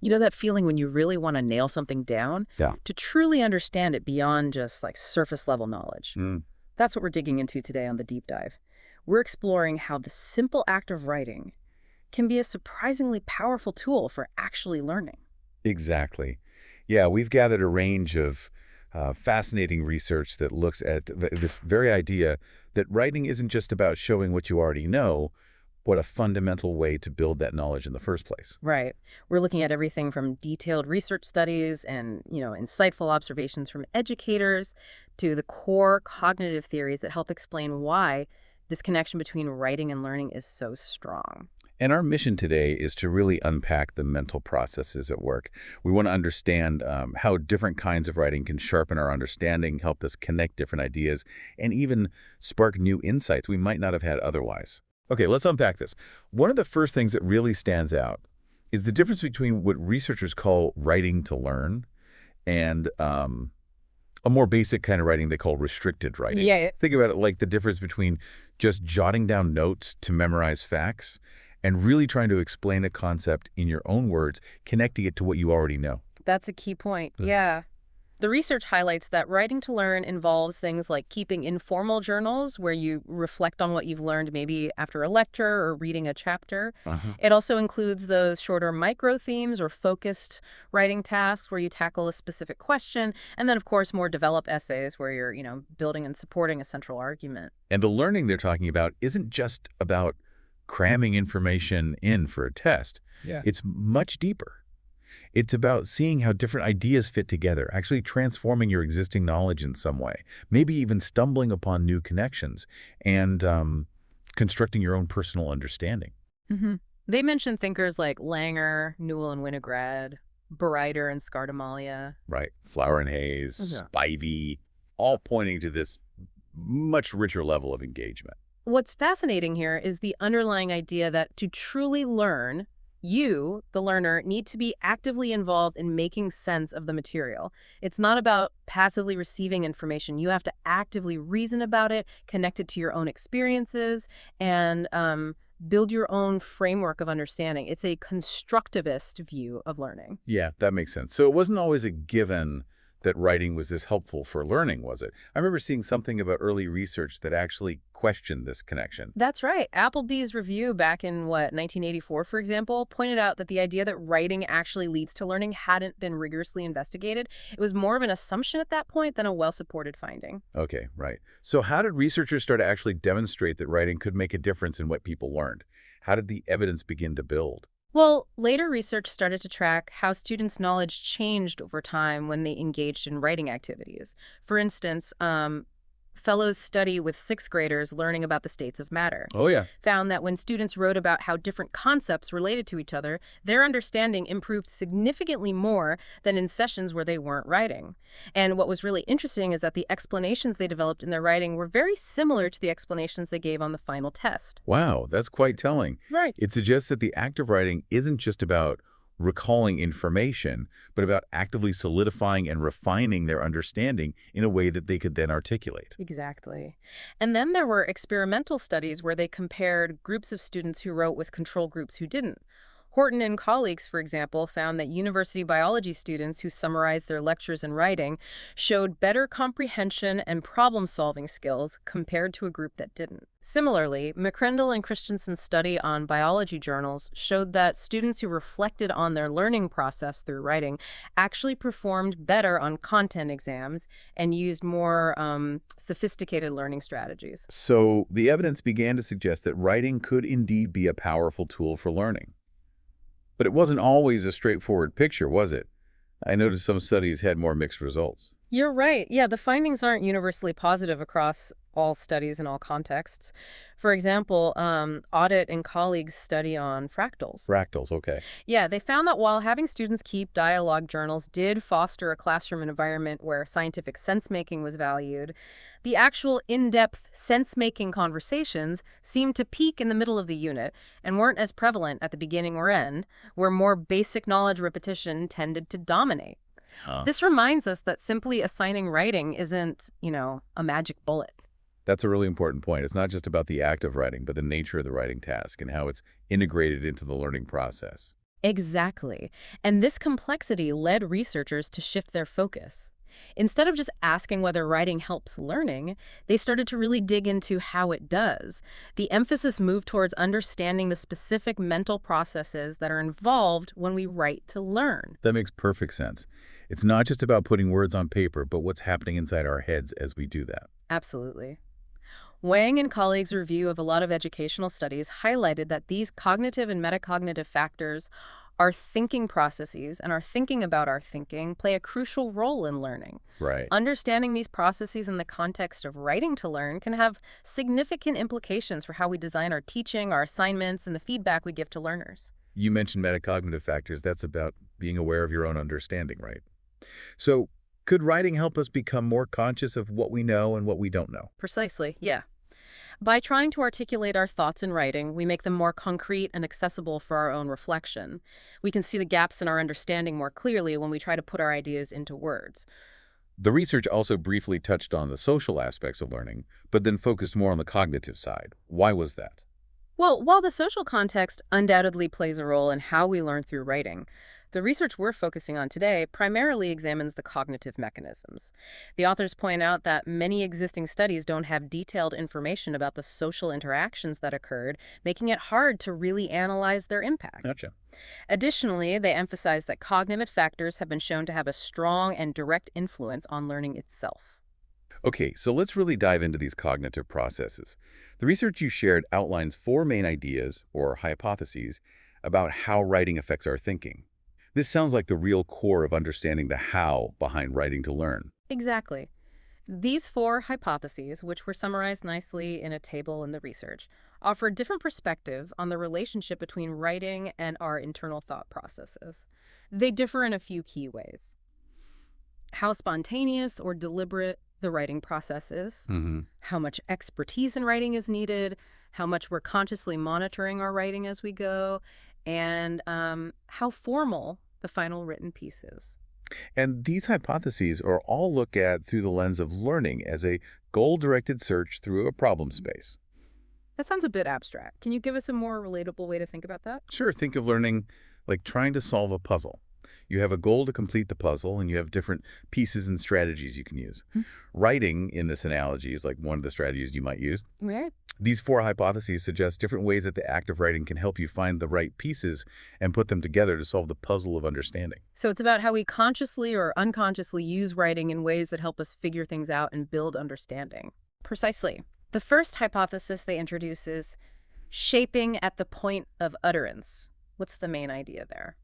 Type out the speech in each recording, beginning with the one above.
You know that feeling when you really want to nail something down? Yeah. To truly understand it beyond just like surface level knowledge. Mm, That's what we're digging into today on the deep dive. We're exploring how the simple act of writing can be a surprisingly powerful tool for actually learning. exactly. Yeah, we've gathered a range of fascinating research that looks at this very idea that writing isn't just about showing what you already know, but a fundamental way to build that knowledge in the first place. Right. We're looking at everything from detailed research studies and, insightful observations from educators to the core cognitive theories that help explain why this connection between writing and learning is so strong. And our mission today is to really unpack the mental processes at work. We want to understand how different kinds of writing can sharpen our understanding, help us connect different ideas, and even spark new insights we might not have had otherwise. Okay, let's unpack this. One of the first things that really stands out is the difference between what researchers call writing to learn and a more basic kind of writing they call restricted writing. Yeah. Think about it like the difference between just jotting down notes to memorize facts and really trying to explain a concept in your own words, connecting it to what you already know. That's a key point. Mm. Yeah. The research highlights that writing to learn involves things like keeping informal journals where you reflect on what you've learned maybe after a lecture or reading a chapter. Uh-huh. It also includes those shorter micro themes or focused writing tasks where you tackle a specific question. And then, of course, more developed essays where you're, building and supporting a central argument. And the learning they're talking about isn't just about cramming information in for a test. Yeah. It's much deeper. It's about seeing how different ideas fit together, actually transforming your existing knowledge in some way, maybe even stumbling upon new connections and constructing your own personal understanding. hmm They mention thinkers like Langer, Newell and Winograd, Bereiter and Scardamalia. Right? Flower and Hayes, Yeah. Spivey, all pointing to this much richer level of engagement. What's fascinating here is the underlying idea that to truly learn, you, the learner, need to be actively involved in making sense of the material. It's not about passively receiving information. You have to actively reason about it, connect it to your own experiences, and build your own framework of understanding. It's a constructivist view of learning. Yeah, that makes sense. So it wasn't always a given that writing was this helpful for learning, was it? I remember seeing something about early research that actually questioned this connection. That's right. Applebee's review back in, 1984, for example, pointed out that the idea that writing actually leads to learning hadn't been rigorously investigated. It was more of an assumption at that point than a well-supported finding. Okay, right. So how did researchers start to actually demonstrate that writing could make a difference in what people learned? How did the evidence begin to build? Well, later research started to track how students' knowledge changed over time when they engaged in writing activities. For instance, fellows study with sixth graders learning about the states of matter Oh, yeah. found that when students wrote about how different concepts related to each other, their understanding improved significantly more than in sessions where they weren't writing. And what was really interesting is that the explanations they developed in their writing were very similar to the explanations they gave on the final test. Wow, that's quite telling. Right. It suggests that the act of writing isn't just about recalling information, but about actively solidifying and refining their understanding in a way that they could then articulate. Exactly. And then there were experimental studies where they compared groups of students who wrote with control groups who didn't. Horton and colleagues, for example, found that university biology students who summarized their lectures in writing showed better comprehension and problem-solving skills compared to a group that didn't. Similarly, McCrindle and Christensen's study on biology journals showed that students who reflected on their learning process through writing actually performed better on content exams and used more sophisticated learning strategies. So the evidence began to suggest that writing could indeed be a powerful tool for learning. But it wasn't always a straightforward picture, was it? I noticed some studies had more mixed results. You're right. Yeah, the findings aren't universally positive across all studies in all contexts. For example, Audit and colleagues' study on fractals. Fractals, okay. Yeah, they found that while having students keep dialogue journals did foster a classroom environment where scientific sense-making was valued, the actual in-depth sense-making conversations seemed to peak in the middle of the unit and weren't as prevalent at the beginning or end, where more basic knowledge repetition tended to dominate. Huh. This reminds us that simply assigning writing isn't, a magic bullet. That's a really important point. It's not just about the act of writing, but the nature of the writing task and how it's integrated into the learning process. Exactly. And this complexity led researchers to shift their focus. Instead of just asking whether writing helps learning, they started to really dig into how it does. The emphasis moved towards understanding the specific mental processes that are involved when we write to learn. That makes perfect sense. It's not just about putting words on paper, but what's happening inside our heads as we do that. Absolutely. Wang and colleagues' review of a lot of educational studies highlighted that these cognitive and metacognitive factors, our thinking processes and our thinking about our thinking, play a crucial role in learning. Right. Understanding these processes in the context of writing to learn can have significant implications for how we design our teaching, our assignments, and the feedback we give to learners. You mentioned metacognitive factors. That's about being aware of your own understanding, right? So, could writing help us become more conscious of what we know and what we don't know? Precisely, yeah. By trying to articulate our thoughts in writing, we make them more concrete and accessible for our own reflection. We can see the gaps in our understanding more clearly when we try to put our ideas into words. The research also briefly touched on the social aspects of learning, but then focused more on the cognitive side. Why was that? Well, while the social context undoubtedly plays a role in how we learn through writing, the research we're focusing on today primarily examines the cognitive mechanisms. The authors point out that many existing studies don't have detailed information about the social interactions that occurred, making it hard to really analyze their impact. Gotcha. Additionally, they emphasize that cognitive factors have been shown to have a strong and direct influence on learning itself. Okay, so let's really dive into these cognitive processes. The research you shared outlines four main ideas, or hypotheses, about how writing affects our thinking. This sounds like the real core of understanding the how behind writing to learn. Exactly. These four hypotheses, which were summarized nicely in a table in the research, offer a different perspective on the relationship between writing and our internal thought processes. They differ in a few key ways. How spontaneous or deliberate the writing process is, Hmm. how much expertise in writing is needed, how much we're consciously monitoring our writing as we go, and how formal the final written piece is. And these hypotheses are all looked at through the lens of learning as a goal-directed search through a problem space. That sounds a bit abstract. Can you give us a more relatable way to think about that? Sure, think of learning like trying to solve a puzzle. You have a goal to complete the puzzle, and you have different pieces and strategies you can use. Hmm. Writing, in this analogy, is like one of the strategies you might use. Right. These four hypotheses suggest different ways that the act of writing can help you find the right pieces and put them together to solve the puzzle of understanding. So it's about how we consciously or unconsciously use writing in ways that help us figure things out and build understanding. Precisely. The first hypothesis they introduce is shaping at the point of utterance. What's the main idea there?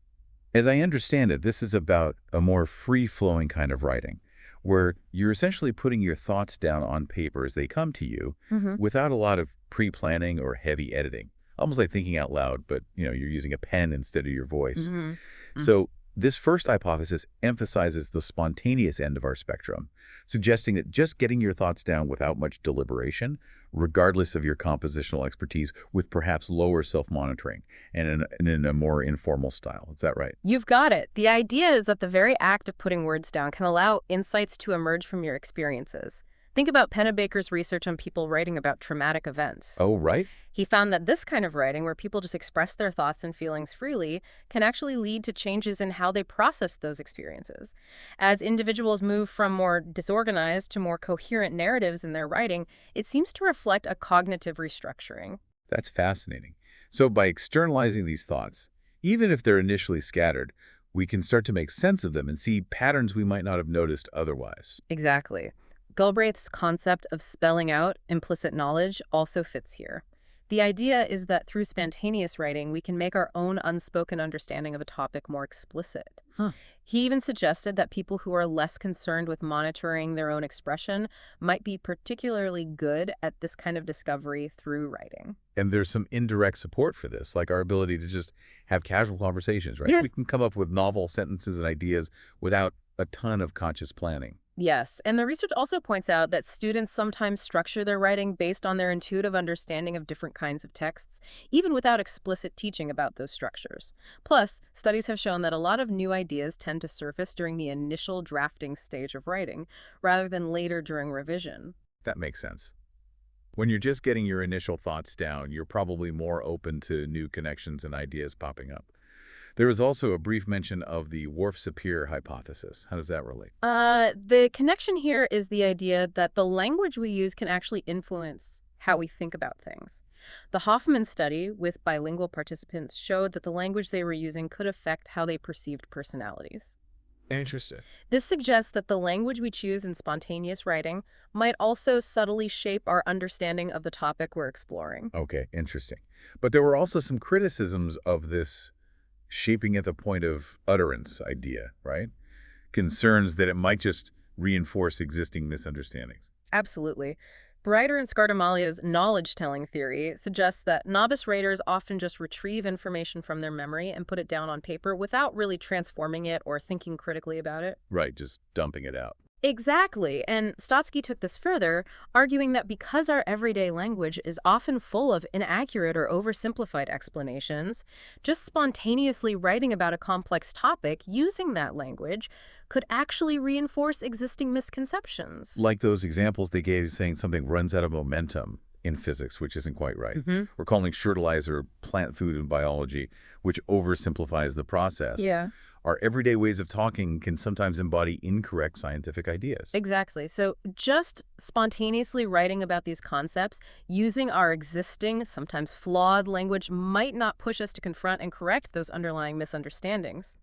As I understand it, this is about a more free-flowing kind of writing, where you're essentially putting your thoughts down on paper as they come to you Mm-hmm. without a lot of pre-planning or heavy editing. Almost like thinking out loud, but you're using a pen instead of your voice. Mm-hmm. So this first hypothesis emphasizes the spontaneous end of our spectrum, suggesting that just getting your thoughts down without much deliberation, regardless of your compositional expertise, with perhaps lower self-monitoring and in a more informal style. Is that right? You've got it. The idea is that the very act of putting words down can allow insights to emerge from your experiences. Think about Pennebaker's research on people writing about traumatic events. Oh, right. He found that this kind of writing, where people just express their thoughts and feelings freely, can actually lead to changes in how they process those experiences. As individuals move from more disorganized to more coherent narratives in their writing, it seems to reflect a cognitive restructuring. That's fascinating. So by externalizing these thoughts, even if they're initially scattered, we can start to make sense of them and see patterns we might not have noticed otherwise. Exactly. Galbraith's concept of spelling out implicit knowledge also fits here. The idea is that through spontaneous writing, we can make our own unspoken understanding of a topic more explicit. Huh. He even suggested that people who are less concerned with monitoring their own expression might be particularly good at this kind of discovery through writing. And there's some indirect support for this, like our ability to just have casual conversations, right? Yeah. We can come up with novel sentences and ideas without a ton of conscious planning. Yes, and the research also points out that students sometimes structure their writing based on their intuitive understanding of different kinds of texts, even without explicit teaching about those structures. Plus, studies have shown that a lot of new ideas tend to surface during the initial drafting stage of writing, rather than later during revision. That makes sense. When you're just getting your initial thoughts down, you're probably more open to new connections and ideas popping up. There was also a brief mention of the Whorf-Sapir hypothesis. How does that relate? The connection here is the idea that the language we use can actually influence how we think about things. The Hoffman study with bilingual participants showed that the language they were using could affect how they perceived personalities. Interesting. This suggests that the language we choose in spontaneous writing might also subtly shape our understanding of the topic we're exploring. Okay, interesting. But there were also some criticisms of this shaping at the point of utterance idea, right? Concerns that it might just reinforce existing misunderstandings. Absolutely. Breiter and Scartamalia's knowledge-telling theory suggests that novice writers often just retrieve information from their memory and put it down on paper without really transforming it or thinking critically about it. Right, just dumping it out. Exactly, and Stotsky took this further, arguing that because our everyday language is often full of inaccurate or oversimplified explanations, just spontaneously writing about a complex topic using that language could actually reinforce existing misconceptions. Like those examples they gave saying something runs out of momentum in physics, which isn't quite right. Hmm. We're calling Schertelizer plant food in biology, which oversimplifies the process. Yeah. Our everyday ways of talking can sometimes embody incorrect scientific ideas. Exactly. So just spontaneously writing about these concepts using our existing, sometimes flawed language might not push us to confront and correct those underlying misunderstandings.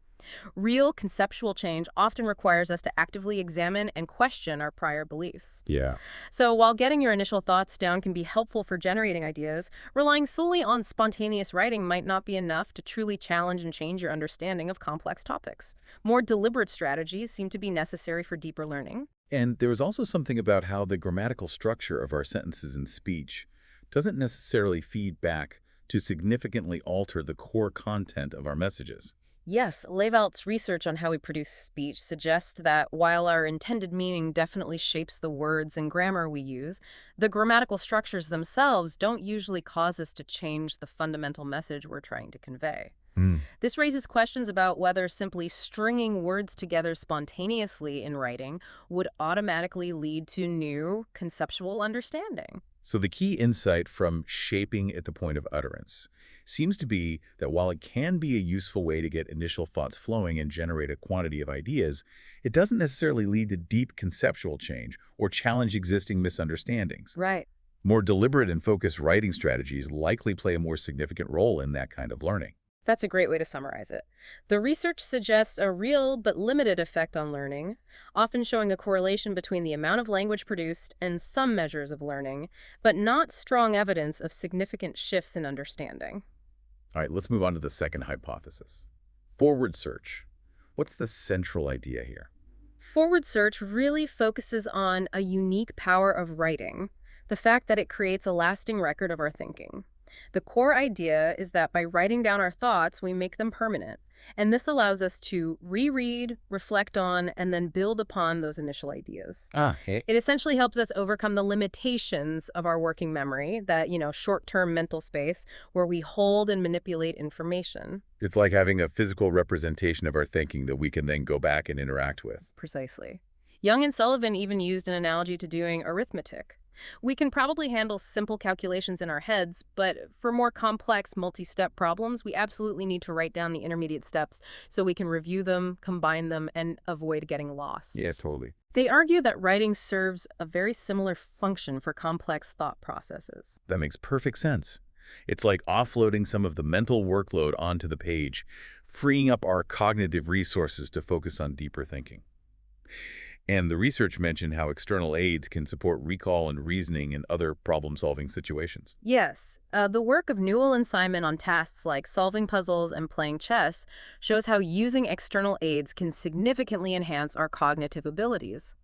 Real conceptual change often requires us to actively examine and question our prior beliefs. Yeah. So while getting your initial thoughts down can be helpful for generating ideas, relying solely on spontaneous writing might not be enough to truly challenge and change your understanding of complex topics. More deliberate strategies seem to be necessary for deeper learning. And there was also something about how the grammatical structure of our sentences and speech doesn't necessarily feed back to significantly alter the core content of our messages. Yes, Levelt's research on how we produce speech suggests that while our intended meaning definitely shapes the words and grammar we use, the grammatical structures themselves don't usually cause us to change the fundamental message we're trying to convey. Mm. This raises questions about whether simply stringing words together spontaneously in writing would automatically lead to new conceptual understanding. So the key insight from shaping at the point of utterance seems to be that while it can be a useful way to get initial thoughts flowing and generate a quantity of ideas, it doesn't necessarily lead to deep conceptual change or challenge existing misunderstandings. Right. More deliberate and focused writing strategies likely play a more significant role in that kind of learning. That's a great way to summarize it. The research suggests a real but limited effect on learning, often showing a correlation between the amount of language produced and some measures of learning, but not strong evidence of significant shifts in understanding. All right, let's move on to the second hypothesis. Forward search. What's the central idea here? Forward search really focuses on a unique power of writing, the fact that it creates a lasting record of our thinking. The core idea is that by writing down our thoughts, we make them permanent. And this allows us to reread, reflect on, and then build upon those initial ideas. Hey. It essentially helps us overcome the limitations of our working memory, that, short-term mental space where we hold and manipulate information. It's like having a physical representation of our thinking that we can then go back and interact with. Precisely. Young and Sullivan even used an analogy to doing arithmetic. We can probably handle simple calculations in our heads, but for more complex multi-step problems, we absolutely need to write down the intermediate steps so we can review them, combine them, and avoid getting lost. Yeah, totally. They argue that writing serves a very similar function for complex thought processes. That makes perfect sense. It's like offloading some of the mental workload onto the page, freeing up our cognitive resources to focus on deeper thinking. And the research mentioned how external aids can support recall and reasoning in other problem-solving situations. Yes, the work of Newell and Simon on tasks like solving puzzles and playing chess shows how using external aids can significantly enhance our cognitive abilities.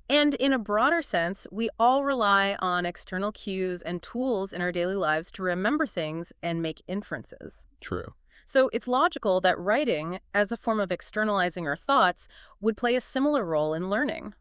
And in a broader sense, we all rely on external cues and tools in our daily lives to remember things and make inferences. True. So it's logical that writing, as a form of externalizing our thoughts, would play a similar role in learning.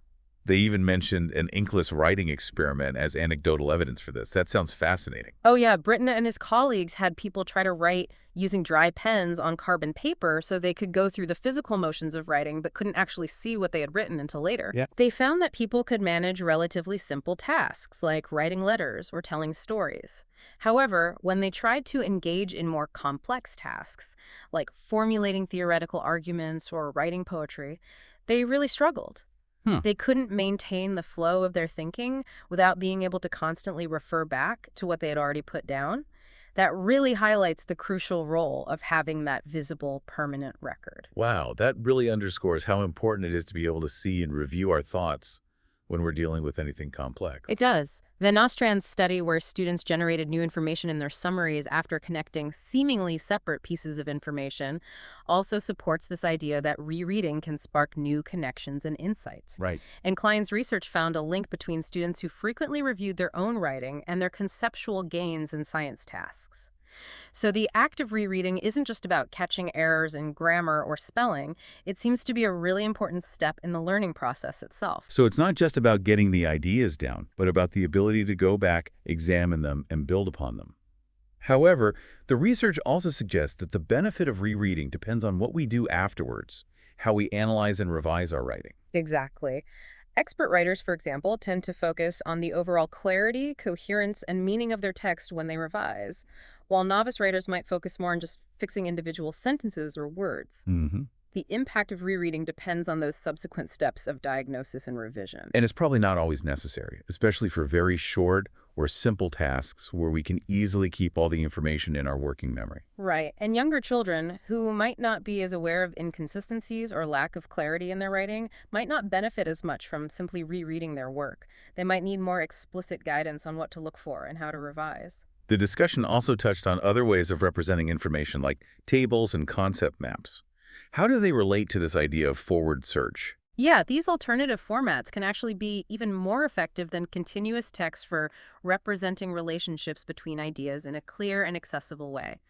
They even mentioned an inkless writing experiment as anecdotal evidence for this. That sounds fascinating. Oh yeah, Britton and his colleagues had people try to write using dry pens on carbon paper so they could go through the physical motions of writing but couldn't actually see what they had written until later. Yeah. They found that people could manage relatively simple tasks like writing letters or telling stories. However, when they tried to engage in more complex tasks, like formulating theoretical arguments or writing poetry, they really struggled. Hmm. They couldn't maintain the flow of their thinking without being able to constantly refer back to what they had already put down. That really highlights the crucial role of having that visible, permanent record. Wow, that really underscores how important it is to be able to see and review our thoughts when we're dealing with anything complex. It does. Van Nostrand's study, where students generated new information in their summaries after connecting seemingly separate pieces of information, also supports this idea that rereading can spark new connections and insights. Right. And Klein's research found a link between students who frequently reviewed their own writing and their conceptual gains in science tasks. So the act of rereading isn't just about catching errors in grammar or spelling. It seems to be a really important step in the learning process itself. So it's not just about getting the ideas down, but about the ability to go back, examine them, and build upon them. However, the research also suggests that the benefit of rereading depends on what we do afterwards, how we analyze and revise our writing. Exactly. Expert writers, for example, tend to focus on the overall clarity, coherence, and meaning of their text when they revise, while novice writers might focus more on just fixing individual sentences or words. Mm-hmm. The impact of rereading depends on those subsequent steps of diagnosis and revision. And it's probably not always necessary, especially for very short or simple tasks where we can easily keep all the information in our working memory. Right. And younger children who might not be as aware of inconsistencies or lack of clarity in their writing might not benefit as much from simply rereading their work. They might need more explicit guidance on what to look for and how to revise. The discussion also touched on other ways of representing information like tables and concept maps. How do they relate to this idea of forward search? Yeah, these alternative formats can actually be even more effective than continuous text for representing relationships between ideas in a clear and accessible way.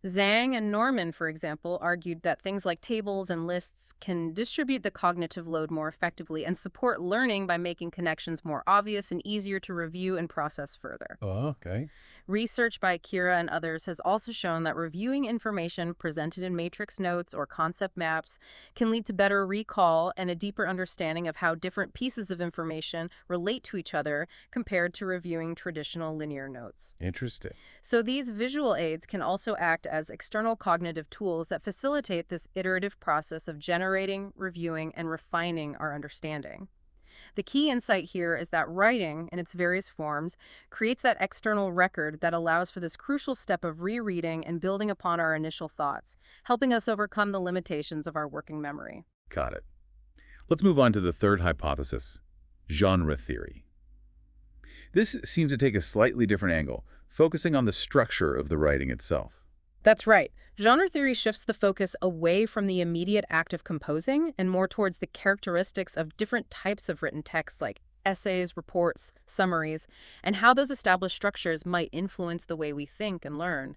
Zhang and Norman, for example, argued that things like tables and lists can distribute the cognitive load more effectively and support learning by making connections more obvious and easier to review and process further. Oh, okay. Research by Kira and others has also shown that reviewing information presented in matrix notes or concept maps can lead to better recall and a deeper understanding of how different pieces of information relate to each other compared to reviewing traditional linear notes. Interesting. So these visual aids can also act as external cognitive tools that facilitate this iterative process of generating, reviewing, and refining our understanding. The key insight here is that writing, in its various forms, creates that external record that allows for this crucial step of rereading and building upon our initial thoughts, helping us overcome the limitations of our working memory. Got it. Let's move on to the third hypothesis, genre theory. This seems to take a slightly different angle, focusing on the structure of the writing itself. That's right. Genre theory shifts the focus away from the immediate act of composing and more towards the characteristics of different types of written texts like essays, reports, summaries, and how those established structures might influence the way we think and learn.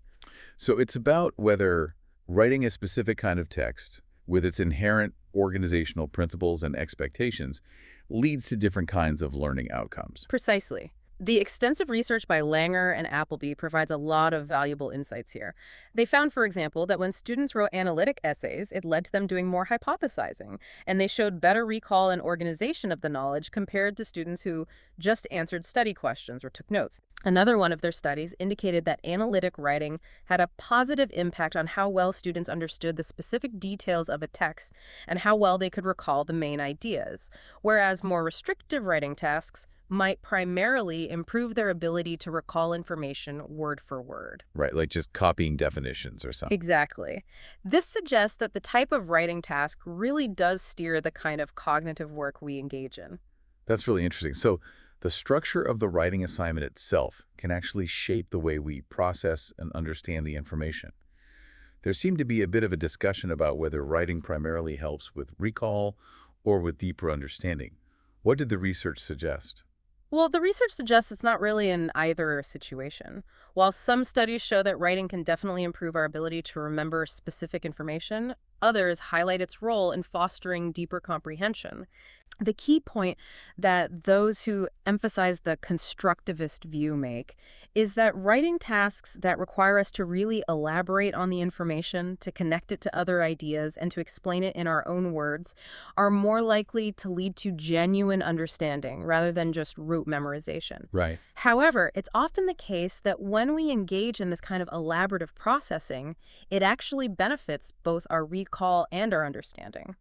So it's about whether writing a specific kind of text with its inherent organizational principles and expectations leads to different kinds of learning outcomes. Precisely. The extensive research by Langer and Appleby provides a lot of valuable insights here. They found, for example, that when students wrote analytic essays, it led to them doing more hypothesizing, and they showed better recall and organization of the knowledge compared to students who just answered study questions or took notes. Another one of their studies indicated that analytic writing had a positive impact on how well students understood the specific details of a text and how well they could recall the main ideas, whereas more restrictive writing tasks might primarily improve their ability to recall information word for word. Right, like just copying definitions or something. Exactly. This suggests that the type of writing task really does steer the kind of cognitive work we engage in. That's really interesting. So the structure of the writing assignment itself can actually shape the way we process and understand the information. There seemed to be a bit of a discussion about whether writing primarily helps with recall or with deeper understanding. What did the research suggest? Well, the research suggests it's not really in either situation. While some studies show that writing can definitely improve our ability to remember specific information, others highlight its role in fostering deeper comprehension. The key point that those who emphasize the constructivist view make is that writing tasks that require us to really elaborate on the information, to connect it to other ideas, and to explain it in our own words are more likely to lead to genuine understanding rather than just rote memorization. Right. However, it's often the case that when we engage in this kind of elaborative processing, it actually benefits both our recall and our understanding.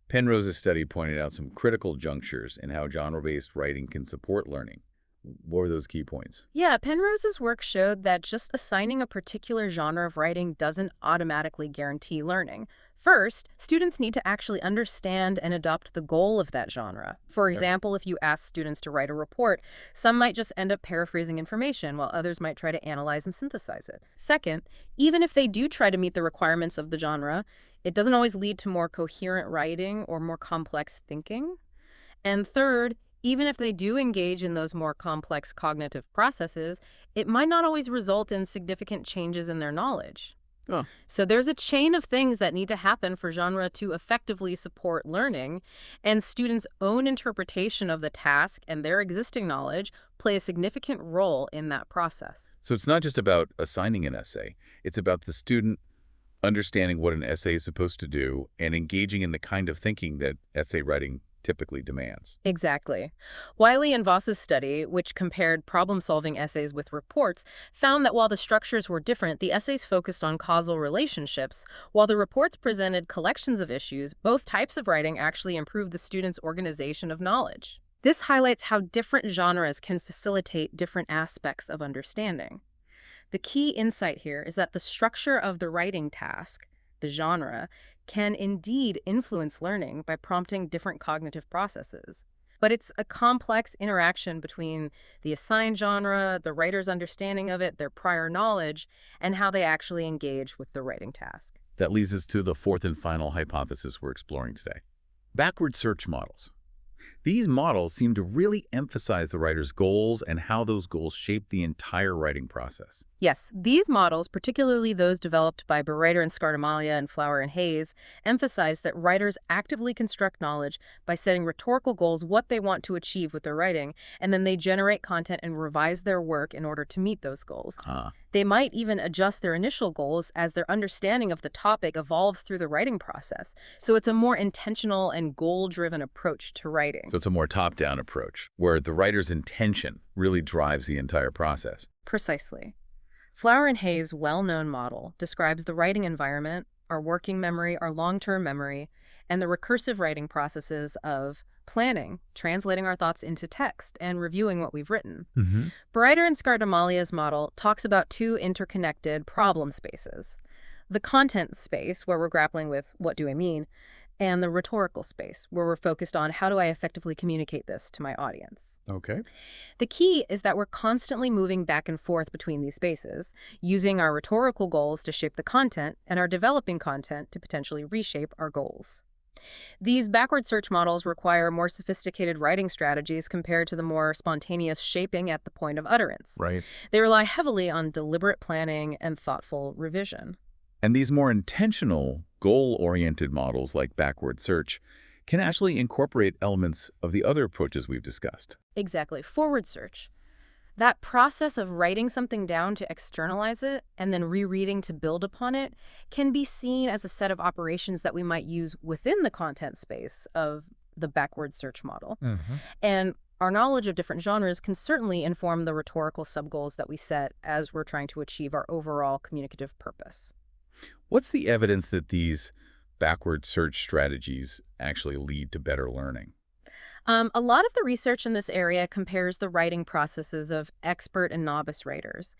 Penrose's study pointed out some critical junctures in how genre-based writing can support learning. What were those key points? Yeah, Penrose's work showed that just assigning a particular genre of writing doesn't automatically guarantee learning. First, students need to actually understand and adopt the goal of that genre. For Sure. example, if you ask students to write a report, some might just end up paraphrasing information, while others might try to analyze and synthesize it. Second, even if they do try to meet the requirements of the genre, it doesn't always lead to more coherent writing or more complex thinking. And third, even if they do engage in those more complex cognitive processes, it might not always result in significant changes in their knowledge. Oh, So there's a chain of things that need to happen for genre to effectively support learning, and students' own interpretation of the task and their existing knowledge play a significant role in that process. so it's not just about assigning an essay. It's about the student understanding what an essay is supposed to do and engaging in the kind of thinking that essay writing typically demands. Exactly. Wiley and Voss's study, which compared problem-solving essays with reports, found that while the structures were different, the essays focused on causal relationships, while the reports presented collections of issues. Both types of writing actually improved the students' organization of knowledge. This highlights how different genres can facilitate different aspects of understanding. The key insight here is that the structure of the writing task, the genre, can indeed influence learning by prompting different cognitive processes. But it's a complex interaction between the assigned genre, the writer's understanding of it, their prior knowledge, and how they actually engage with the writing task. That leads us to the fourth and final hypothesis we're exploring today. Backward search models. These models seem to really emphasize the writer's goals and how those goals shape the entire writing process. Yes, these models, particularly those developed by Bereiter and Scardamalia and Flower and Hayes, emphasize that writers actively construct knowledge by setting rhetorical goals, what they want to achieve with their writing, and then they generate content and revise their work in order to meet those goals. Ah, They might even adjust their initial goals as their understanding of the topic evolves through the writing process. So it's a more intentional and goal-driven approach to writing. so it's a more top-down approach, where the writer's intention really drives the entire process. Precisely. Flower and Hayes' well-known model describes the writing environment, our working memory, our long-term memory, and the recursive writing processes of planning, translating our thoughts into text, and reviewing what we've written. Mm-hmm. Bereiter and Scardamalia's model talks about two interconnected problem spaces: the content space, where we're grappling with what do I mean, and the rhetorical space, where we're focused on how do I effectively communicate this to my audience. Okay. The key is that we're constantly moving back and forth between these spaces, using our rhetorical goals to shape the content and our developing content to potentially reshape our goals. These backward search models require more sophisticated writing strategies compared to the more spontaneous shaping at the point of utterance. Right. They rely heavily on deliberate planning and thoughtful revision. And these more intentional, goal-oriented models like backward search can actually incorporate elements of the other approaches we've discussed. Exactly. Forward search. That process of writing something down to externalize it and then rereading to build upon it can be seen as a set of operations that we might use within the content space of the backward search model. Mm-hmm. And our knowledge of different genres can certainly inform the rhetorical subgoals that we set as we're trying to achieve our overall communicative purpose. What's the evidence that these backward search strategies actually lead to better learning? A lot of the research in this area compares the writing processes of expert and novice writers.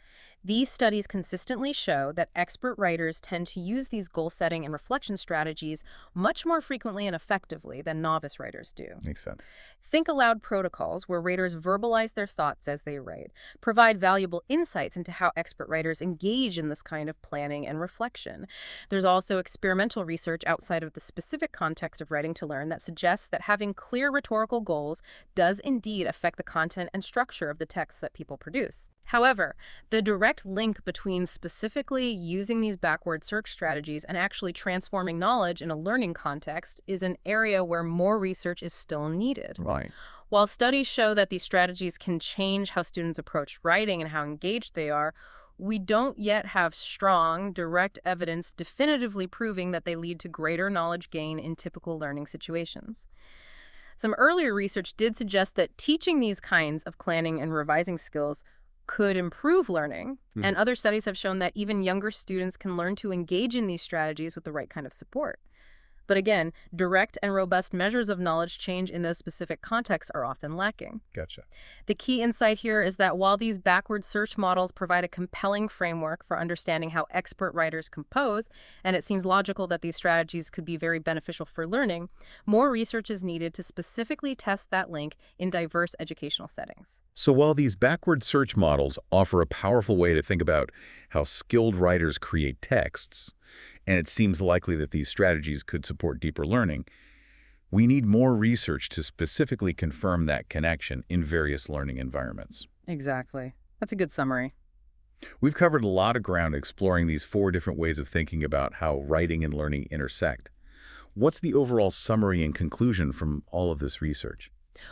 These studies consistently show that expert writers tend to use these goal-setting and reflection strategies much more frequently and effectively than novice writers do. Makes sense. Think aloud protocols, where writers verbalize their thoughts as they write, provide valuable insights into how expert writers engage in this kind of planning and reflection. There's also experimental research outside of the specific context of writing to learn that suggests that having clear rhetorical goals does indeed affect the content and structure of the texts that people produce. However, the direct link between specifically using these backward search strategies and actually transforming knowledge in a learning context is an area where more research is still needed. Right. While studies show that these strategies can change how students approach writing and how engaged they are, we don't yet have strong, direct evidence definitively proving that they lead to greater knowledge gain in typical learning situations. Some earlier research did suggest that teaching these kinds of planning and revising skills could improve learning, and other studies have shown that even younger students can learn to engage in these strategies with the right kind of support. But again, direct and robust measures of knowledge change in those specific contexts are often lacking. Gotcha. The key insight here is that while these backward search models provide a compelling framework for understanding how expert writers compose, and it seems logical that these strategies could be very beneficial for learning, more research is needed to specifically test that link in diverse educational settings. So while these backward search models offer a powerful way to think about how skilled writers create texts, and it seems likely that these strategies could support deeper learning, we need more research to specifically confirm that connection in various learning environments. Exactly. That's a good summary. We've covered a lot of ground exploring these 4 different ways of thinking about how writing and learning intersect. What's the overall summary and conclusion from all of this research?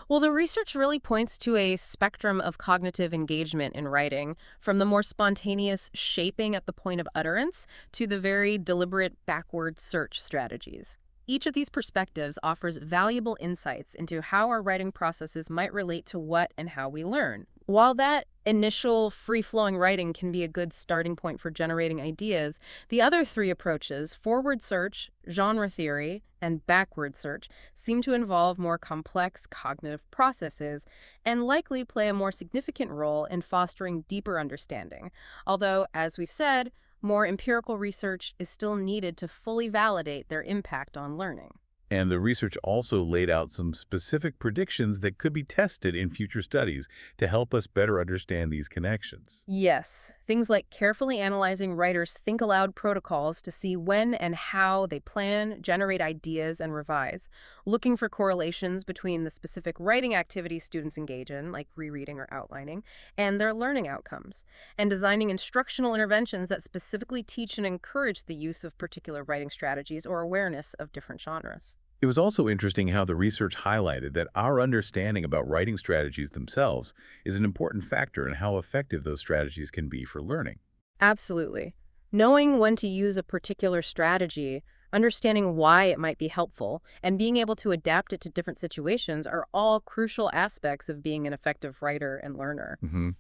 Well, the research really points to a spectrum of cognitive engagement in writing, from the more spontaneous shaping at the point of utterance to the very deliberate backward search strategies. Each of these perspectives offers valuable insights into how our writing processes might relate to what and how we learn. While that initial free-flowing writing can be a good starting point for generating ideas, the other 3 approaches, forward search, genre theory, and backward search, seem to involve more complex cognitive processes and likely play a more significant role in fostering deeper understanding. Although, as we've said, more empirical research is still needed to fully validate their impact on learning. And the research also laid out some specific predictions that could be tested in future studies to help us better understand these connections. Yes, things like carefully analyzing writers' think aloud protocols to see when and how they plan, generate ideas, and revise, looking for correlations between the specific writing activities students engage in, like rereading or outlining, and their learning outcomes, and designing instructional interventions that specifically teach and encourage the use of particular writing strategies or awareness of different genres. It was also interesting how the research highlighted that our understanding about writing strategies themselves is an important factor in how effective those strategies can be for learning. Absolutely. Knowing when to use a particular strategy, understanding why it might be helpful, and being able to adapt it to different situations are all crucial aspects of being an effective writer and learner. Hmm.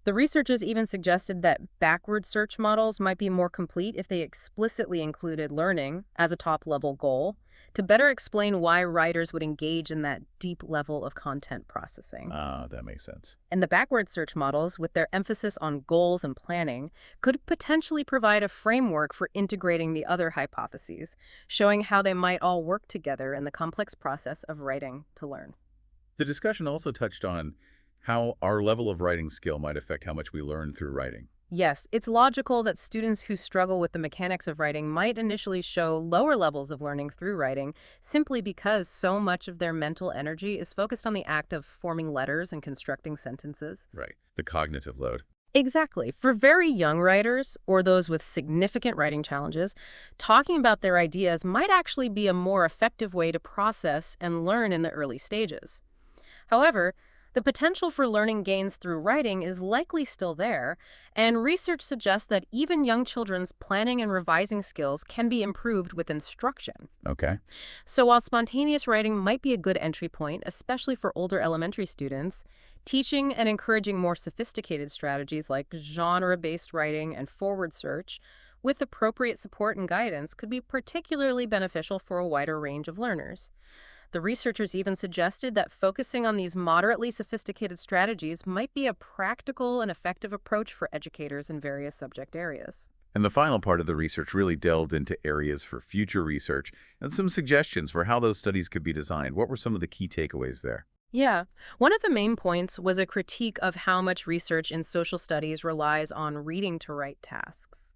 The researchers even suggested that backward search models might be more complete if they explicitly included learning as a top-level goal to better explain why writers would engage in that deep level of content processing. Ah, that makes sense. And the backward search models, with their emphasis on goals and planning, could potentially provide a framework for integrating the other hypotheses, showing how they might all work together in the complex process of writing to learn. The discussion also touched on how our level of writing skill might affect how much we learn through writing. Yes, it's logical that students who struggle with the mechanics of writing might initially show lower levels of learning through writing simply because so much of their mental energy is focused on the act of forming letters and constructing sentences. Right. The cognitive load. Exactly. For very young writers or those with significant writing challenges, talking about their ideas might actually be a more effective way to process and learn in the early stages. However, the potential for learning gains through writing is likely still there, and research suggests that even young children's planning and revising skills can be improved with instruction. Okay. So while spontaneous writing might be a good entry point, especially for older elementary students, teaching and encouraging more sophisticated strategies like genre-based writing and forward search with appropriate support and guidance could be particularly beneficial for a wider range of learners. The researchers even suggested that focusing on these moderately sophisticated strategies might be a practical and effective approach for educators in various subject areas. And the final part of the research really delved into areas for future research and some suggestions for how those studies could be designed. What were some of the key takeaways there? Yeah, one of the main points was a critique of how much research in social studies relies on reading to write tasks.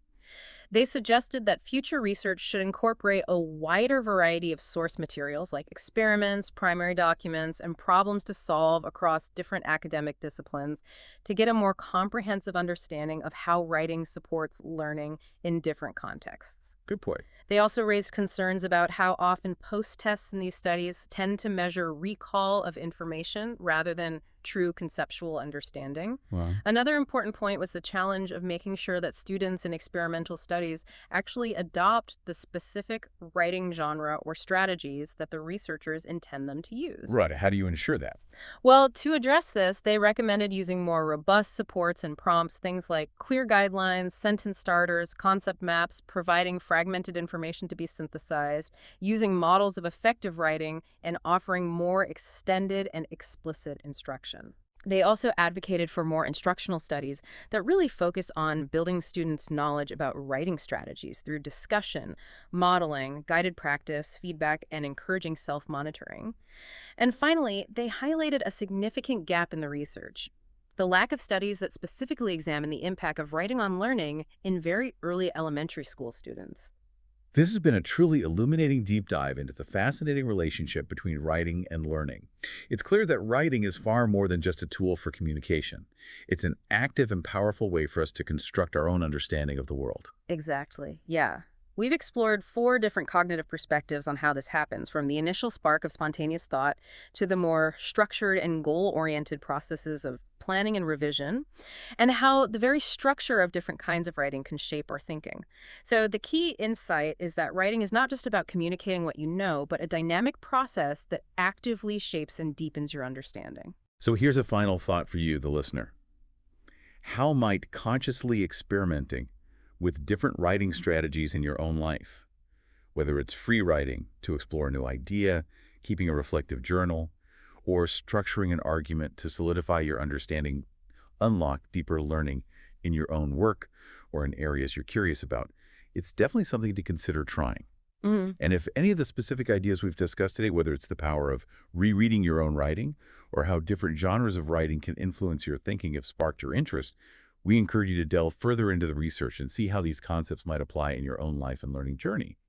They suggested that future research should incorporate a wider variety of source materials like experiments, primary documents, and problems to solve across different academic disciplines to get a more comprehensive understanding of how writing supports learning in different contexts. Good point. They also raised concerns about how often post-tests in these studies tend to measure recall of information rather than true conceptual understanding. Wow. Another important point was the challenge of making sure that students in experimental studies actually adopt the specific writing genre or strategies that the researchers intend them to use. Right. How do you ensure that? Well, to address this, they recommended using more robust supports and prompts, things like clear guidelines, sentence starters, concept maps, providing fragmented information to be synthesized, using models of effective writing, and offering more extended and explicit instruction. They also advocated for more instructional studies that really focus on building students' knowledge about writing strategies through discussion, modeling, guided practice, feedback, and encouraging self-monitoring. And finally, they highlighted a significant gap in the research: the lack of studies that specifically examine the impact of writing on learning in very early elementary school students. This has been a truly illuminating deep dive into the fascinating relationship between writing and learning. It's clear that writing is far more than just a tool for communication. It's an active and powerful way for us to construct our own understanding of the world. Exactly. Yeah. We've explored 4 different cognitive perspectives on how this happens, from the initial spark of spontaneous thought to the more structured and goal-oriented processes of planning and revision, and how the very structure of different kinds of writing can shape our thinking. So the key insight is that writing is not just about communicating what you know, but a dynamic process that actively shapes and deepens your understanding. So here's a final thought for you, the listener. How might consciously experimenting with different writing strategies in your own life, whether it's free writing to explore a new idea, keeping a reflective journal, or structuring an argument to solidify your understanding, unlock deeper learning in your own work or in areas you're curious about, it's definitely something to consider trying. Mhm. And if any of the specific ideas we've discussed today, whether it's the power of rereading your own writing or how different genres of writing can influence your thinking, have sparked your interest, we encourage you to delve further into the research and see how these concepts might apply in your own life and learning journey.